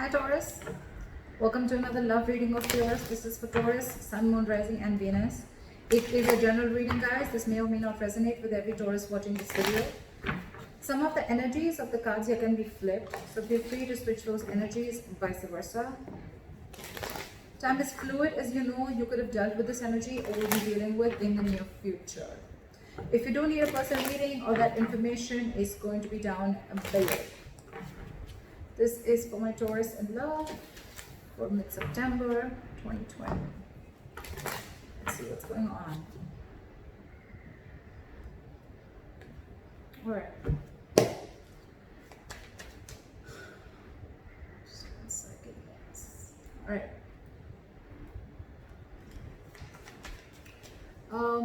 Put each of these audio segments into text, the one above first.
Hi Taurus, welcome to another love reading of yours. This is for Taurus, Sun, Moon, Rising and Venus. It is a general reading, guys. This may or may not resonate with every Taurus watching this video. Some of the energies of the cards here can be flipped, so feel free to switch those energies, vice versa. Time is fluid, as you know. You could have dealt with this energy or will be dealing with in the near future. If you do need a personal reading, all that information is going to be down below. This is for my Taurus in love for mid-September 2020. Let's see what's going on. All right. Just 1 second. Yes. All right.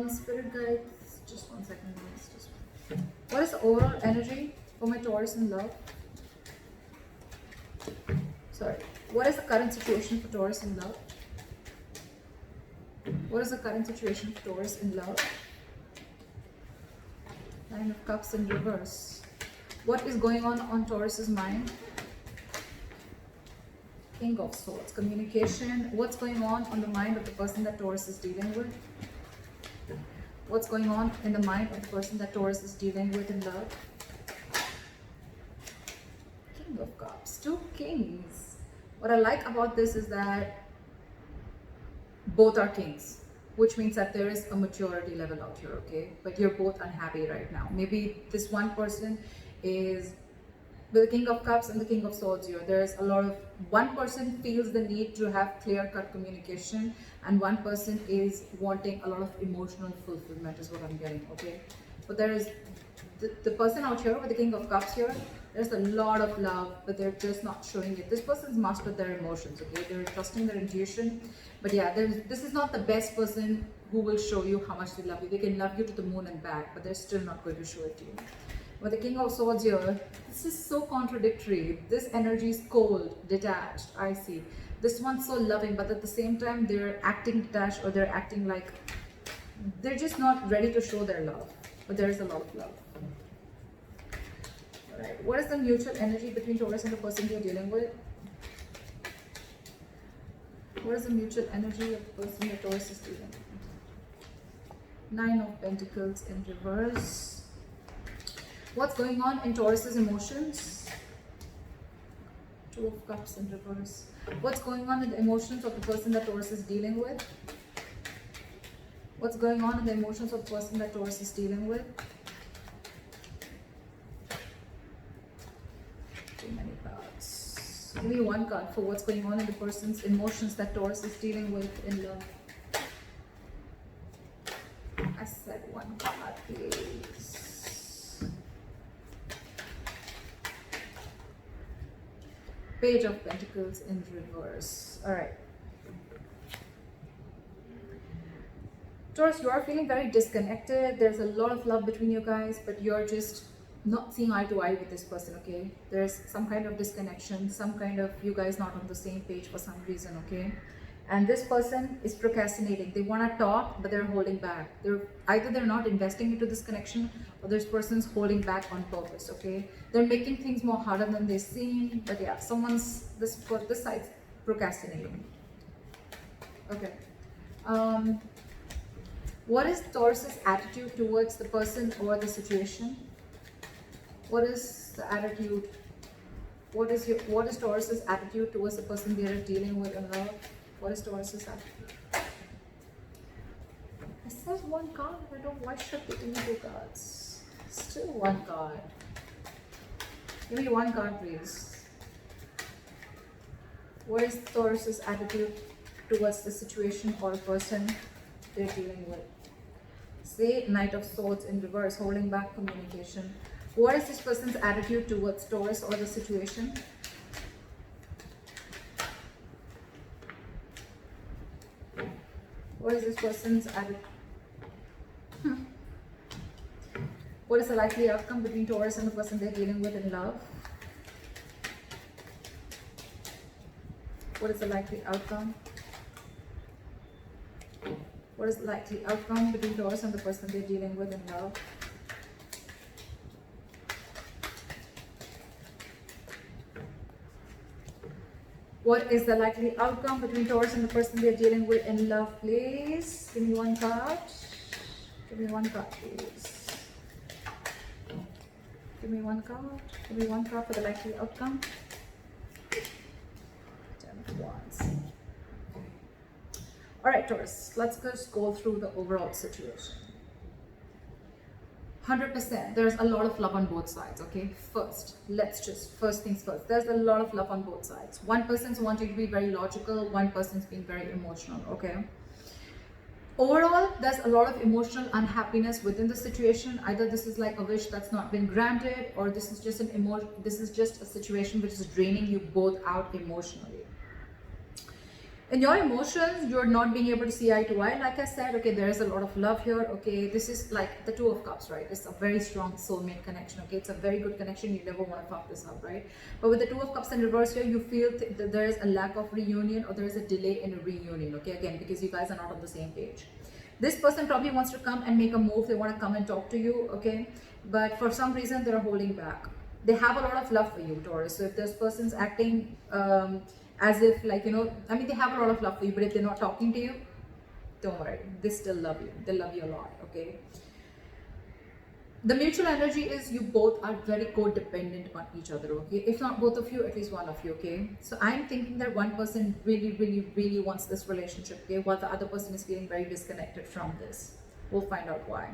Spirit guides. Just 1 second. What is the overall energy for my Taurus in love? Sorry. What is the current situation for Taurus in love? What is the current situation for Taurus in love? Nine of Cups in reverse. What is going on Taurus's mind? King of Swords. Communication. What's going on the mind of the person that Taurus is dealing with? What's going on in the mind of the person that Taurus is dealing with in love? King of Cups. Two kings. What I like about this is that both are kings, which means that there is a maturity level out here, okay? But you're both unhappy right now. Maybe this one person is with the King of Cups and the King of Swords here. There's a lot of, one person feels the need to have clear-cut communication, and one person is wanting a lot of emotional fulfillment is what I'm getting, okay? But there is the person out here with the King of Cups here, there's a lot of love, but they're just not showing it. This person's mastered their emotions, okay? They're trusting their intuition. But yeah, this is not the best person who will show you how much they love you. They can love you to the moon and back, but they're still not going to show it to you. With the King of Swords here, this is so contradictory. This energy is cold, detached, icy. This one's so loving, but at the same time, they're acting detached, or they're acting like they're just not ready to show their love. But there is a lot of love. Alright, what is the mutual energy between Taurus and the person you're dealing with? What is the mutual energy of the person that Taurus is dealing with? Nine of Pentacles in reverse. What's going on in Taurus's emotions? Two of Cups in reverse. What's going on in the emotions of the person that Taurus is dealing with? What's going on in the emotions of the person that Taurus is dealing with? Too many cards. Give me one card for what's going on in the person's emotions that Taurus is dealing with in love. I said one card, please. Page of Pentacles in reverse. Alright. Taurus, you are feeling very disconnected. There's a lot of love between you guys, but you're just not seeing eye to eye with this person, okay? There's some kind of disconnection, some kind of you guys not on the same page for some reason, okay? And this person is procrastinating. They want to talk, but they're holding back. Either they're not investing into this connection, or this person's holding back on purpose, okay? They're making things more harder than they seem, but yeah, this side's procrastinating. Okay. What is Taurus's attitude towards the person or the situation? What is the attitude? What is Taurus's attitude towards the person they are dealing with in love? What is Taurus's attitude? I said one card. I don't. Why should they give me two cards? Still one card. Give me one card, please. What is Taurus's attitude towards the situation or person they're dealing with? Say Knight of Swords in reverse, holding back communication. What is this person's attitude towards Taurus or the situation? What is this person's attitude? What is the likely outcome between Taurus and the person they're dealing with in love? What is the likely outcome? What is the likely outcome between Taurus and the person they're dealing with in love? What is the likely outcome between Taurus and the person they're dealing with in love, please? Give me one card. Give me one card, please. Give me one card. Give me one card for the likely outcome. 10 of Wands. Alright, Taurus, let's just go through the overall situation. 100%, there's a lot of love on both sides, okay? First things first. There's a lot of love on both sides. One person's wanting to be very logical, one person's being very emotional, okay? Overall, there's a lot of emotional unhappiness within the situation. Either this is like a wish that's not been granted, or this is just a situation which is draining you both out emotionally. In your emotions, you're not being able to see eye to eye. Like I said, okay, there is a lot of love here. Okay, this is like the Two of Cups, right? It's a very strong soulmate connection. Okay, it's a very good connection. You never want to fuck this up, right? But with the Two of Cups in reverse here, you feel that there is a lack of reunion, or there is a delay in a reunion. Okay, again, because you guys are not on the same page. This person probably wants to come and make a move. They want to come and talk to you. Okay, but for some reason they're holding back. They have a lot of love for you, Taurus. So if this person's acting as if, like, you know, I mean, they have a lot of love for you, but if they're not talking to you, don't worry, they still love you. They love you a lot. Okay, the mutual energy is you both are very codependent on each other. Okay, if not both of you, at least one of you. Okay, so I'm thinking that one person really wants this relationship, okay, while the other person is feeling very disconnected from this. We'll find out why.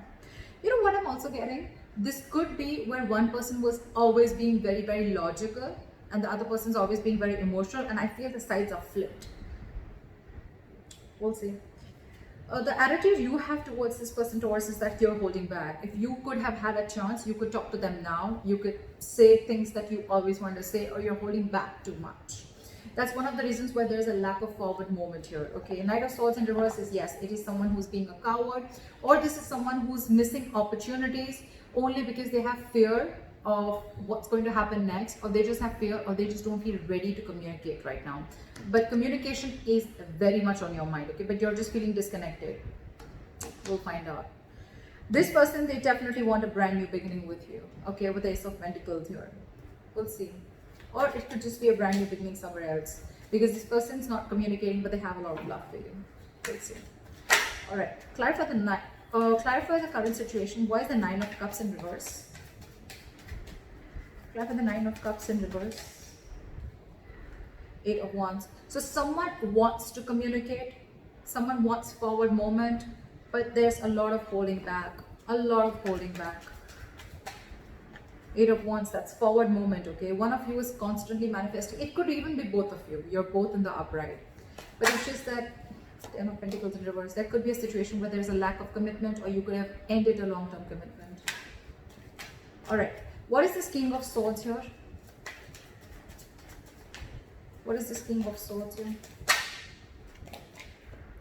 You know what I'm also getting? This could be where one person was always being very logical, and the other person's always being very emotional, and I feel the sides are flipped. We'll see. The attitude you have towards this person, Taurus, is that you're holding back. If you could have had a chance, you could talk to them now. You could say things that you always wanted to say, or you're holding back too much. That's one of the reasons why there's a lack of forward movement here. Okay, Knight of Swords in reverse is, yes, it is someone who's being a coward, or this is someone who's missing opportunities only because they have fear of what's going to happen next, or they just have fear, or they just don't feel ready to communicate right now. But communication is very much on your mind, okay, but you're just feeling disconnected. We'll find out. This person, they definitely want a brand new beginning with you, okay, with the Ace of Pentacles here. We'll see. Or it could just be a brand new beginning somewhere else, because this person's not communicating, but they have a lot of love for you. We'll see. All right, clarify the current situation. Why is the Nine of Cups in reverse? Clarify the Nine of Cups in reverse. Eight of Wands. So someone wants to communicate, someone wants forward movement, but there's a lot of holding back. A lot of holding back. Eight of Wands, that's forward movement, okay? One of you is constantly manifesting. It could even be both of you. You're both in the upright. But it's just that Ten of Pentacles in reverse. That could be a situation where there's a lack of commitment, or you could have ended a long-term commitment. All right. What is this King of Swords here? What is this King of Swords here?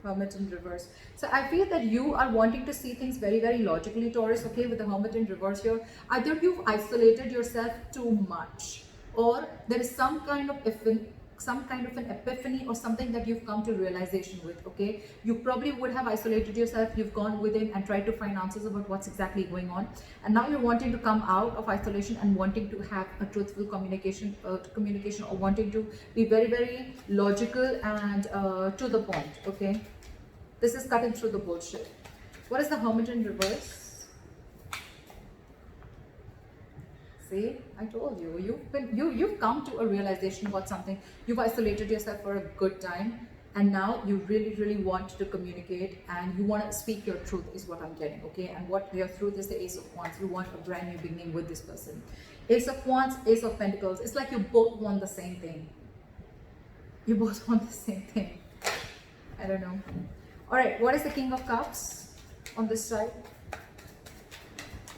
Hermit in reverse. So I feel that you are wanting to see things very logically, Taurus, okay, with the Hermit in reverse here. Either you've isolated yourself too much, or there is some kind of an epiphany or something that you've come to realization with, okay? You probably would have isolated yourself, you've gone within and tried to find answers about what's exactly going on, and now you're wanting to come out of isolation and wanting to have a truthful communication, or wanting to be very logical and to the point, okay? This is cutting through the bullshit. What is the Hermit in reverse? See, I told you, you've come to a realization about something. You've isolated yourself for a good time, and now you really want to communicate, and you want to speak your truth, is what I'm getting, okay? And what your truth is the Ace of Wands. You want a brand new beginning with this person. Ace of Wands, Ace of Pentacles. It's like you both want the same thing. You both want the same thing. I don't know. All right, what is the King of Cups on this side?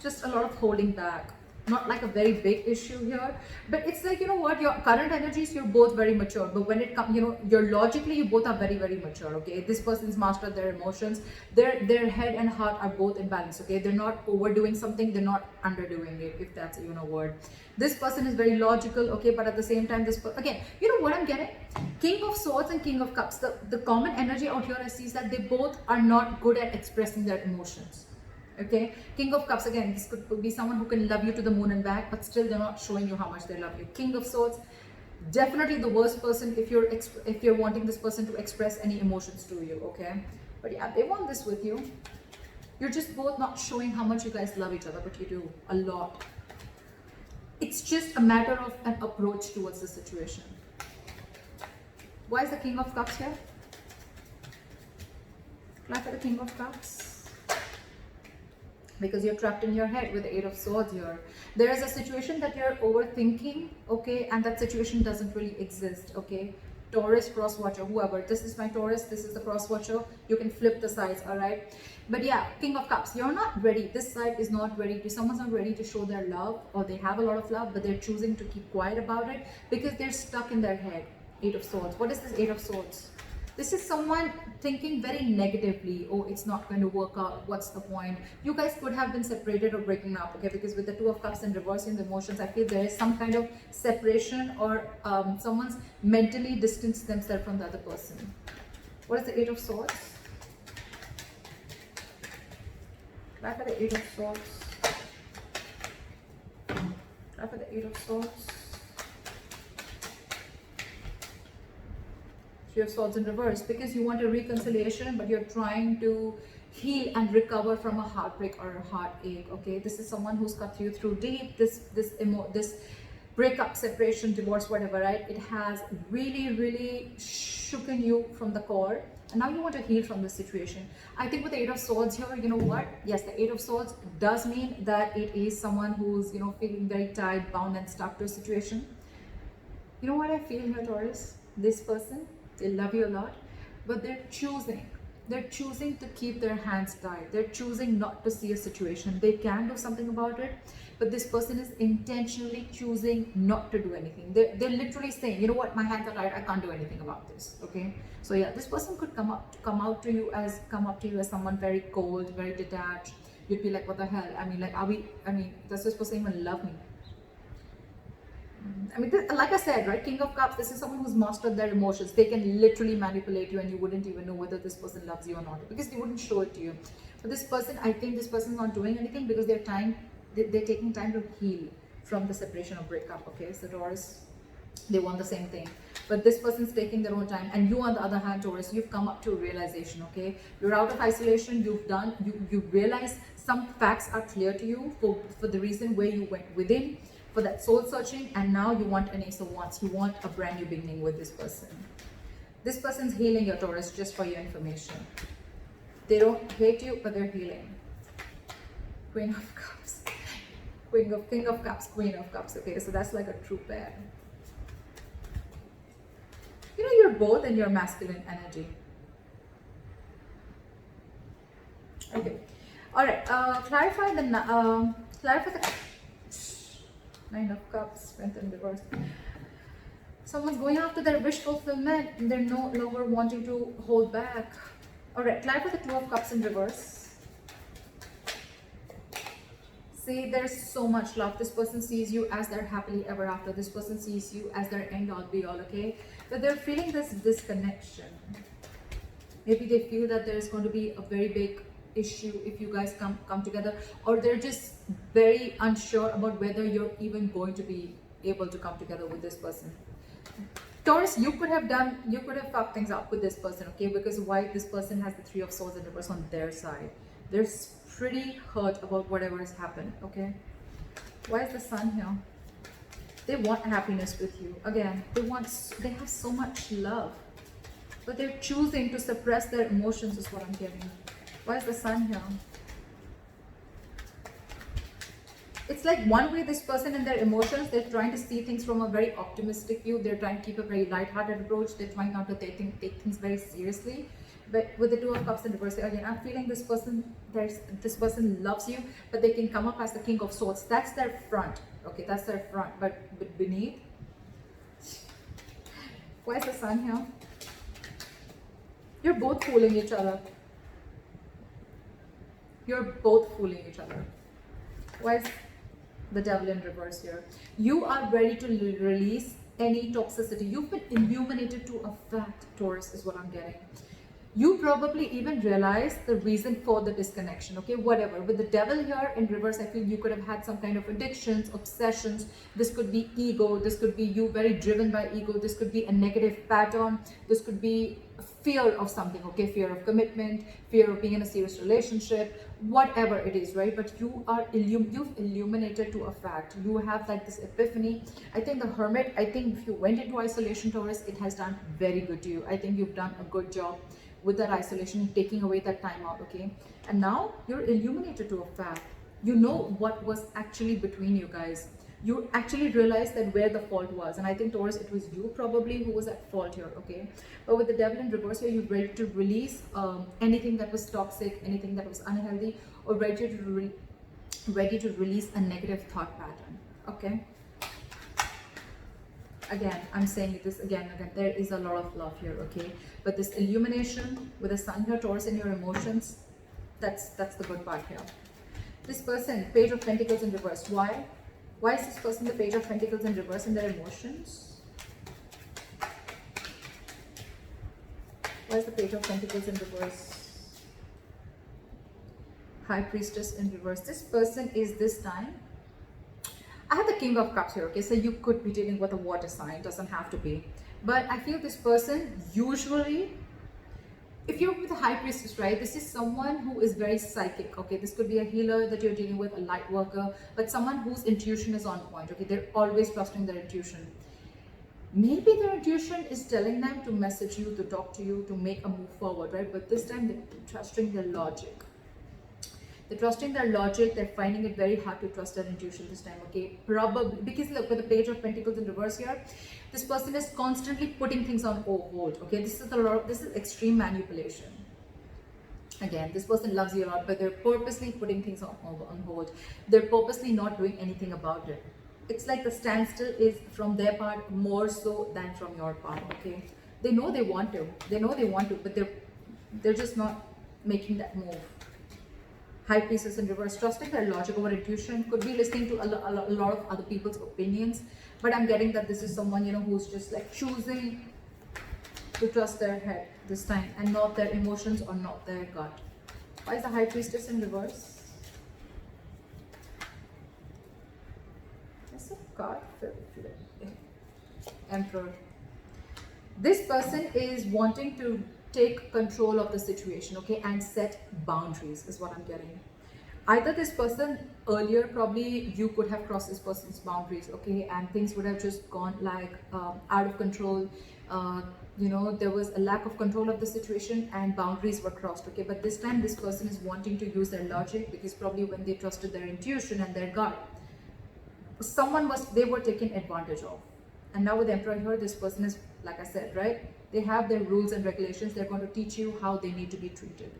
Just a lot of holding back. Not like a very big issue here, but it's like, you know what, your current energies, you're both very mature, but when it comes, you know, you're logically, you both are very mature, okay? This person's mastered their emotions, their head and heart are both in balance, okay? They're not overdoing something, they're not underdoing it, if that's even a word. This person is very logical, okay, but at the same time, again, you know what I'm getting? King of Swords and King of Cups, the common energy out here I see is that they both are not good at expressing their emotions. Okay, King of Cups, again, this could be someone who can love you to the moon and back, but still they're not showing you how much they love you. King of Swords, Definitely the worst person if you're wanting this person to express any emotions to you, okay? But yeah, they want this with you. You're just both not showing how much you guys love each other, but you do a lot. It's just a matter of an approach towards the situation. Why is the King of Cups here? Clap for the King of Cups. Because you're trapped in your head with the Eight of Swords here. There is a situation that you're overthinking, okay, and that situation doesn't really exist, okay? Taurus, cross watcher, whoever. This is my Taurus, this is the cross watcher. You can flip the sides, all right? But yeah, King of Cups, you're not ready. This side is not ready. Someone's not ready to show their love, or they have a lot of love, but they're choosing to keep quiet about it because they're stuck in their head. Eight of Swords. What is this Eight of Swords? This is someone thinking very negatively. Oh, it's not going to work out. What's the point? You guys could have been separated or breaking up, okay? Because with the Two of Cups and reversing the emotions, I feel there is some kind of separation, or someone's mentally distanced themselves from the other person. What is the Eight of Swords? Back at the Eight of Swords. Back at the Eight of Swords. Three of Swords in reverse, because you want a reconciliation, but you're trying to heal and recover from a heartbreak or a heartache, okay? This is someone who's cut you through deep. This breakup, separation, divorce, whatever, right? It has really shooken you from the core, and now you want to heal from this situation. I think with the Eight of Swords here, you know what? Yes, the Eight of Swords does mean that it is someone who's, you know, feeling very tied, bound, and stuck to a situation. You know what I feel here, Taurus? This person, they love you a lot, but they're choosing to keep their hands tied. They're choosing not to see a situation. They can do something about it, but this person is intentionally choosing not to do anything. They're literally saying, you know what, my hands are tied, I can't do anything about this, okay? So yeah, this person could come up to you as someone very cold, very detached. You'd be like, what the hell? I mean, like, does this person even love me? I mean, like I said, right, King of Cups, this is someone who's mastered their emotions. They can literally manipulate you, and you wouldn't even know whether this person loves you or not, because they wouldn't show it to you. But this person, I think this person's not doing anything because they're taking time to heal from the separation or breakup, okay? So Taurus, they want the same thing, but this person's taking their own time. And you, on the other hand, Taurus, you've come up to a realization, okay? You're out of isolation. You realize some facts are clear to you for the reason where you went within, for that soul searching, and now you want an Ace of Wands. You want a brand new beginning with this person. This person's healing your Taurus, just for your information. They don't hate you, but they're healing. Queen of Cups. King of Cups, Queen of Cups. Okay, so that's like a true pair. You know, you're both in your masculine energy. Okay. All right. Clarify the Nine of Cups, Strength in reverse. Someone's going after their wish fulfillment, and they're no longer wanting to hold back. All right, clarify the Two of Cups in reverse. See, there's so much love. This person sees you as their happily ever after. This person sees you as their end all be all, okay? But they're feeling this disconnection. Maybe they feel that there's going to be a very big issue if you guys come together, or they're just very unsure about whether you're even going to be able to come together with this person. Taurus, you could have fucked things up with this person, okay? Because why? This person has the Three of Swords in reverse on their side. They're pretty hurt about whatever has happened, okay? Why is the Sun here? They want happiness with you. Again, they have so much love, but they're choosing to suppress their emotions, is what I'm getting. Why is the Sun here? It's like one way this person and their emotions, they're trying to see things from a very optimistic view. They're trying to keep a very light-hearted approach. They're trying not to take things very seriously. But with the Two of Cups in reverse, again, I'm feeling this person loves you, but they can come up as the King of Swords. That's their front, okay? That's their front. But beneath, why is the Sun here? You're both fooling each other. You're both fooling each other. Why is the Devil in reverse here? You are ready to release any toxicity. You've been illuminated to a fact, Taurus, is what I'm getting. You probably even realize the reason for the disconnection, okay? Whatever. With the devil here in reverse, I feel you could have had some kind of addictions, obsessions. This could be ego. This could be you very driven by ego. This could be a negative pattern. This could be fear of something, okay? Fear of commitment, fear of being in a serious relationship, whatever it is, right? But you are you've illuminated to a fact. You have like this epiphany. I think the Hermit, I think if you went into isolation, Taurus, it has done very good to you. I think you've done a good job with that isolation, taking away that time out, okay? And now you're illuminated to a fact. You know what was actually between you guys. You actually realized that where the fault was. And I think, Taurus, it was you probably who was at fault here, okay? But with the devil in reverse here, you're ready to release anything that was toxic, anything that was unhealthy, or ready to release a negative thought pattern, okay? Again, I'm saying this again, there is a lot of love here, okay? But this illumination with the sun here, Taurus, in your emotions, that's the good part here. This person, Page of Pentacles in reverse. Why? Why is this person the Page of Pentacles in reverse in their emotions? Why is the Page of Pentacles in reverse? High Priestess in reverse. This person is this time, I have the King of Cups here, okay? So you could be dealing with a water sign, doesn't have to be. But I feel this person usually, if you're with a High Priestess, right, this is someone who is very psychic, okay? This could be a healer that you're dealing with, a light worker, but someone whose intuition is on point, okay? They're always trusting their intuition. Maybe their intuition is telling them to message you, to talk to you, to make a move forward, right? But this time they're trusting their logic. They're trusting their logic. They're finding it very hard to trust their intuition this time, okay? Probably because look, with the Page of Pentacles in reverse here, this person is constantly putting things on hold, okay? This is extreme manipulation. Again, this person loves you a lot, but they're purposely putting things on hold. They're purposely not doing anything about it. It's like the standstill is from their part more so than from your part, okay? They know they want to, but they're just not making that move. High Priestess in reverse, trusting their logic over intuition, could be listening to a lot of other people's opinions, but I'm getting that this is someone, you know, who's just like choosing to trust their head this time and not their emotions or not their gut. Why is the High Priestess in reverse? That's a card. Emperor. This person is wanting to take control of the situation, okay, and set boundaries is what I'm getting. Either this person earlier, probably you could have crossed this person's boundaries, okay, and things would have just gone like out of control. You know, there was a lack of control of the situation and boundaries were crossed, okay? But this time this person is wanting to use their logic, because probably when they trusted their intuition and their gut, they were taken advantage of. And now with the Emperor here, this person is, like I said, right, they have their rules and regulations. They're going to teach you how they need to be treated.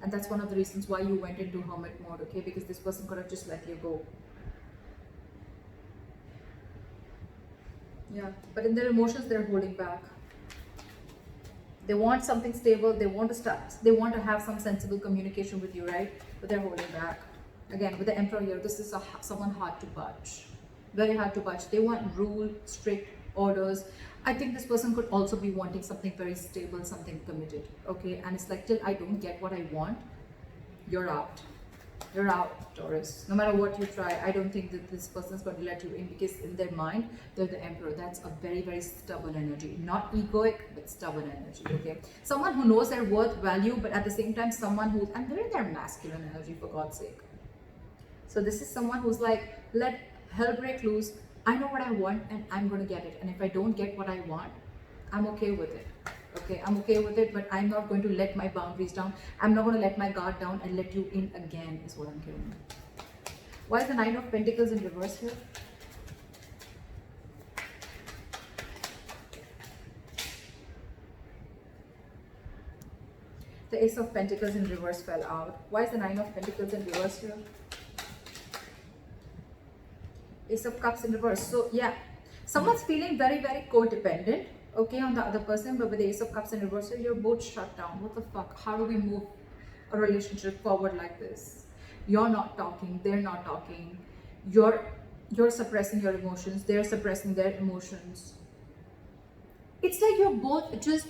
And that's one of the reasons why you went into hermit mode, okay? Because this person could have just let you go. Yeah, but in their emotions, they're holding back. They want something stable. They want to have some sensible communication with you, right? But they're holding back. Again, with the Emperor here, this is someone hard to budge. Very hard to budge. They want rule, strict orders. I think this person could also be wanting something very stable, something committed, okay? And it's like, till I don't get what I want, you're out. You're out, Taurus. No matter what you try, I don't think that this person's going to let you in, because in their mind, they're the Emperor. That's a very, very stubborn energy. Not egoic, but stubborn energy, okay? Someone who knows their worth, value, but at the same time, someone who, and they're in their masculine energy, for God's sake. So this is someone who's like, let hell break loose. I know what I want and I'm going to get it. And if I don't get what I want, I'm okay with it. Okay, I'm okay with it, but I'm not going to let my boundaries down. I'm not going to let my guard down and let you in again, is what I'm getting. Why is the Nine of Pentacles in reverse here? The Ace of Pentacles in reverse fell out. Why is the Nine of Pentacles in reverse here? Ace of Cups in reverse. So yeah, someone's feeling very, very codependent, okay, on the other person, but with the Ace of Cups in reverse, so you're both shut down. What the fuck? How do we move a relationship forward like this? You're not talking, they're not talking. You're suppressing your emotions, they're suppressing their emotions. It's like you're both just,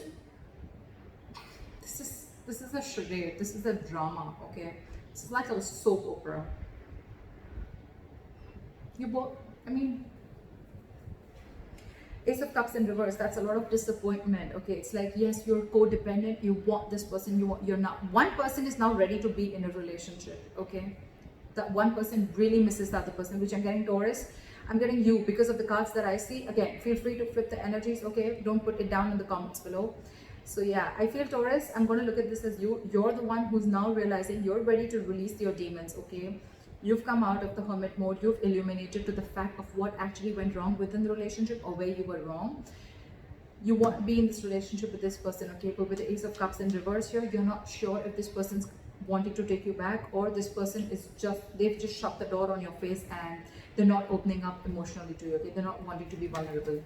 this is this is a charade, this is a drama, okay? This is like a soap opera. You both, I mean, Ace of Cups in reverse, that's a lot of disappointment, okay? It's like, yes, you're codependent, you want this person, you're not. One person is now ready to be in a relationship, okay? That one person really misses the other person, which I'm getting Taurus. I'm getting you because of the cards that I see. Again, feel free to flip the energies, okay? Don't put it down in the comments below. So yeah, I feel Taurus, I'm going to look at this as you. You're the one who's now realizing you're ready to release your demons, okay? You've come out of the hermit mode. You've illuminated to the fact of what actually went wrong within the relationship or where you were wrong. You want to be in this relationship with this person, okay? But with the Ace of Cups in reverse here, you're not sure if this person's wanting to take you back, or this person is just, they've just shut the door on your face and they're not opening up emotionally to you, okay? They're not wanting to be vulnerable.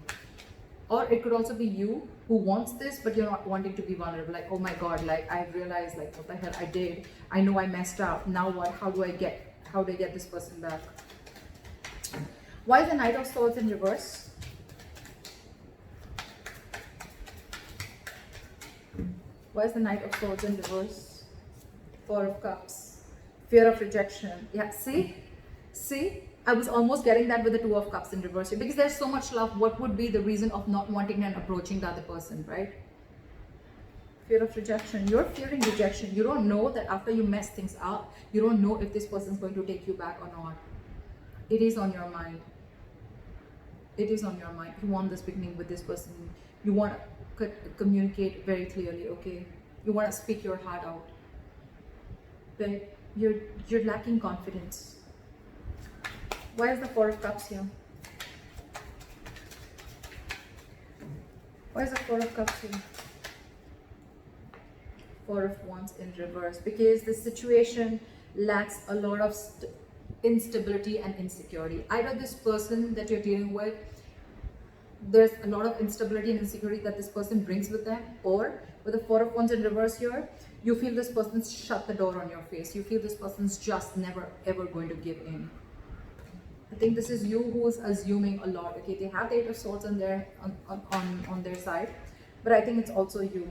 Or it could also be you who wants this, but you're not wanting to be vulnerable. Like, oh my God, like I've realized like what the hell I did. I know I messed up. Now what? How do I get this person back? Why is the Knight of Swords in reverse? Why is the Knight of Swords in reverse? Four of Cups. Fear of rejection. Yeah, see? I was almost getting that with the Two of Cups in reverse here, because there's so much love. What would be the reason of not wanting and approaching the other person, right? Fear of rejection. You're fearing rejection. You don't know that after you mess things up, you don't know if this person's going to take you back or not. It is on your mind. It is on your mind. You want this beginning with this person. You want to communicate very clearly, okay? You want to speak your heart out. But you're lacking confidence. Why is the Four of Cups here? Why is the Four of Cups here? Four of Wands in reverse. Because the situation lacks a lot of instability and insecurity. Either this person that you're dealing with, there's a lot of instability and insecurity that this person brings with them, or with the Four of Wands in reverse here, you feel this person's shut the door on your face. You feel this person's just never ever going to give in. I think this is you who's assuming a lot, okay? They have the Eight of Swords on their side, but I think it's also you.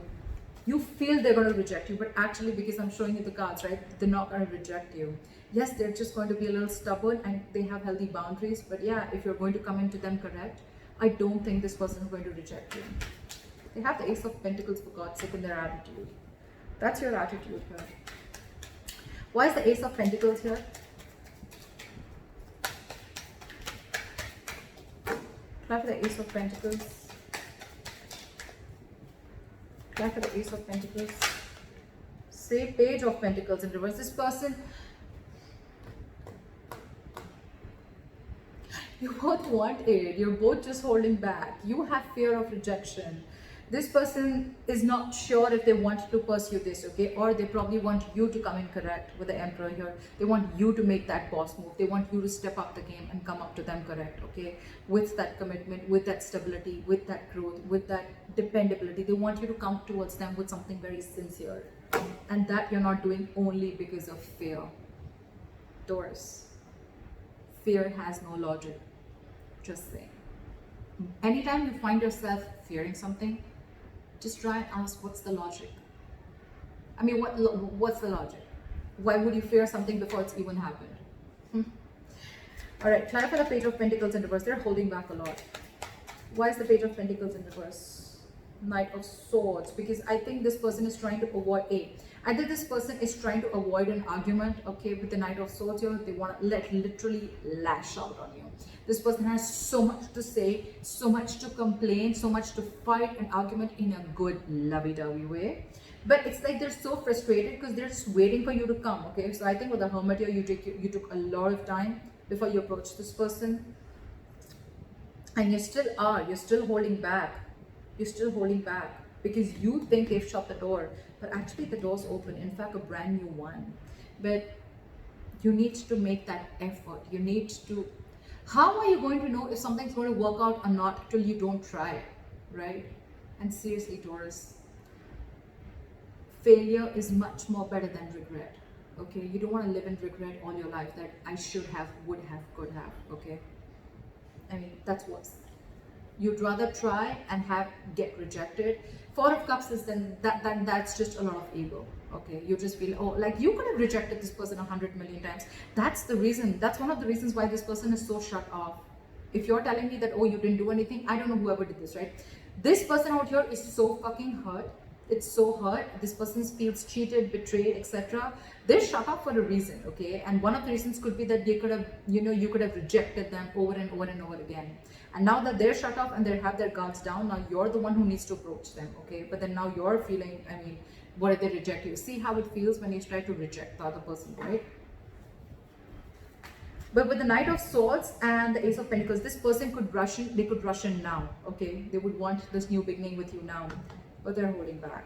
You feel they're going to reject you, but actually, because I'm showing you the cards, right, they're not going to reject you. Yes, they're just going to be a little stubborn and they have healthy boundaries, but yeah, if you're going to come into them correct, I don't think this person is going to reject you. They have the Ace of Pentacles, for God's sake, in their attitude. That's your attitude here. Why is the Ace of Pentacles here? Clap for the Ace of Pentacles. Clap for the Ace of Pentacles. Say Page of Pentacles in reverse. This person, you both want it. You're both just holding back. You have fear of rejection. This person is not sure if they want to pursue this, okay? Or they probably want you to come in correct with the Emperor here. They want you to make that boss move. They want you to step up the game and come up to them correct, okay? With that commitment, with that stability, with that growth, with that dependability. They want you to come towards them with something very sincere. And that you're not doing only because of fear. Taurus. Fear has no logic. Just saying. Anytime you find yourself fearing something, just try and ask, what's the logic? I mean, what's the logic? Why would you fear something before it's even happened? All right, try for the Page of Pentacles in reverse. They're holding back a lot. Why is the Page of Pentacles in reverse? Knight of Swords. Because I think this person is trying to avoid either this person is trying to avoid an argument, okay, with the Knight of Swords here. They want to literally lash out on you. This person has so much to say, so much to complain, so much to fight an argument in a good, lovey-dovey way. But it's like they're so frustrated because they're just waiting for you to come, okay? So I think with the Hermit here, you took a lot of time before you approached this person. And you're still holding back. You're still holding back because you think they've shut the door, but actually the door's open. In fact, a brand new one. But you need to make that effort. You need to. How are you going to know if something's going to work out or not till you don't try, right? And seriously, Taurus, failure is much more better than regret, okay? You don't want to live in regret all your life that I should have, would have, could have, okay? I mean, that's worse. You'd rather try and get rejected. Four of Cups is then that's just a lot of ego. Okay, you just feel, oh, like you could have rejected this person 100 million times. That's the reason. That's one of the reasons why this person is so shut off. If you're telling me that, oh, you didn't do anything, I don't know whoever did this, right? This person out here is so fucking hurt. It's so hurt. This person feels cheated, betrayed, etc. They're shut off for a reason, okay? And one of the reasons could be that they could have, you could have rejected them over and over and over again. And now that they're shut off and they have their guards down, now you're the one who needs to approach them, okay? But then now you're feeling, I mean, what if they reject you? See how it feels when you try to reject the other person, right? But with the Knight of Swords and the Ace of Pentacles, this person could rush in, they could rush in now, okay? They would want this new beginning with you now, but they're holding back.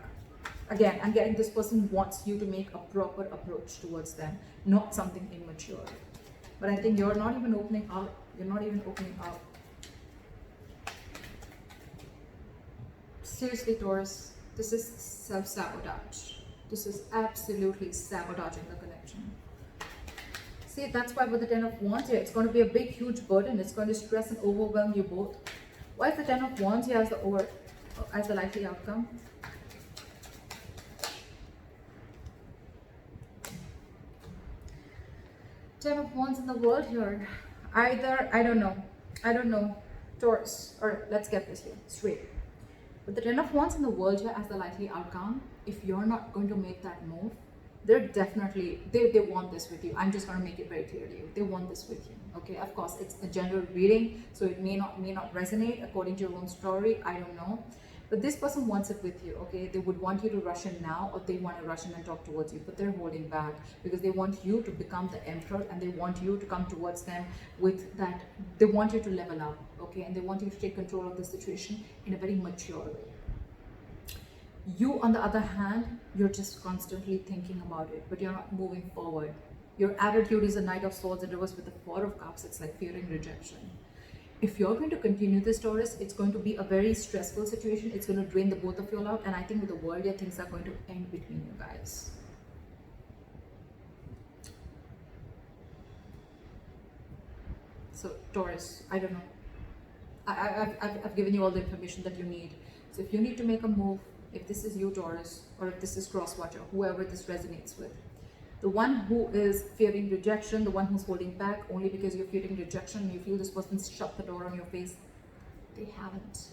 Again, I'm getting this person wants you to make a proper approach towards them, not something immature. But I think you're not even opening up. You're not even opening up. Seriously, Taurus, this is self-sabotage. This is absolutely sabotaging the connection. See, that's why with the Ten of Wands here, it's going to be a big, huge burden. It's going to stress and overwhelm you both. Why is the Ten of Wands here as the likely outcome? Ten of Wands in the World here. Either, I don't know, Taurus, or let's get this here straight. With the Ten of Wands in the World here as the likely outcome, if you're not going to make that move, they're definitely, they want this with you. I'm just going to make it very clear to you. They want this with you. Okay, of course, it's a general reading, so it may not resonate according to your own story. I don't know. But this person wants it with you, okay? They would want you to rush in now, or they want to rush in and talk towards you, but they're holding back because they want you to become the emperor, and they want you to come towards them with that. They want you to level up, okay? And they want you to take control of the situation in a very mature way. You, on the other hand, you're just constantly thinking about it, but you're not moving forward. Your attitude is a Knight of Swords and reverse with the Four of Cups. It's like fearing rejection. If you're going to continue this, Taurus, it's going to be a very stressful situation. It's going to drain the both of you out. And I think with the World here, things are going to end between you guys. So, Taurus, I don't know. I've given you all the information that you need. So if you need to make a move, if this is you, Taurus, or if this is Crosswatcher, whoever this resonates with, the one who is fearing rejection, the one who's holding back only because you're fearing rejection, you feel this person's shut the door on your face, they haven't.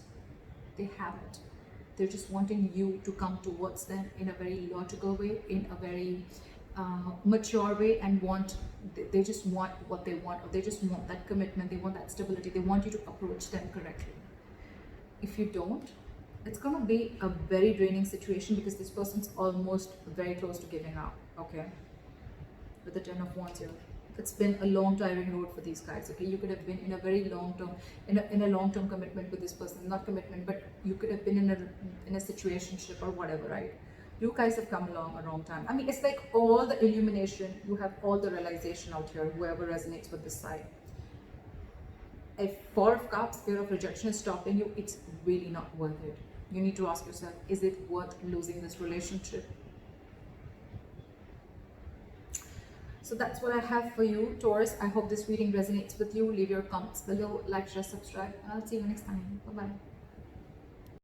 They haven't. They're just wanting you to come towards them in a very logical way, in a very mature way, and they just want what they want, or they just want that commitment, they want that stability, they want you to approach them correctly. If you don't, it's going to be a very draining situation because this person's almost very close to giving up, okay? With the Ten of Wands here, it's been a long tiring road for these guys, okay? You could have been in a very long term, in a long-term commitment with this person, not commitment, but you could have been in a situationship or whatever, right? You guys have come along a long time. I mean, it's like all the illumination, you have all the realization out here, whoever resonates with this side. If Four of Cups, fear of rejection is stopping you, it's really not worth it. You need to ask yourself, is it worth losing this relationship? So that's what I have for you, Taurus. I hope this reading resonates with you. Leave your comments below, like, share, subscribe, and I'll see you next time. Bye-bye.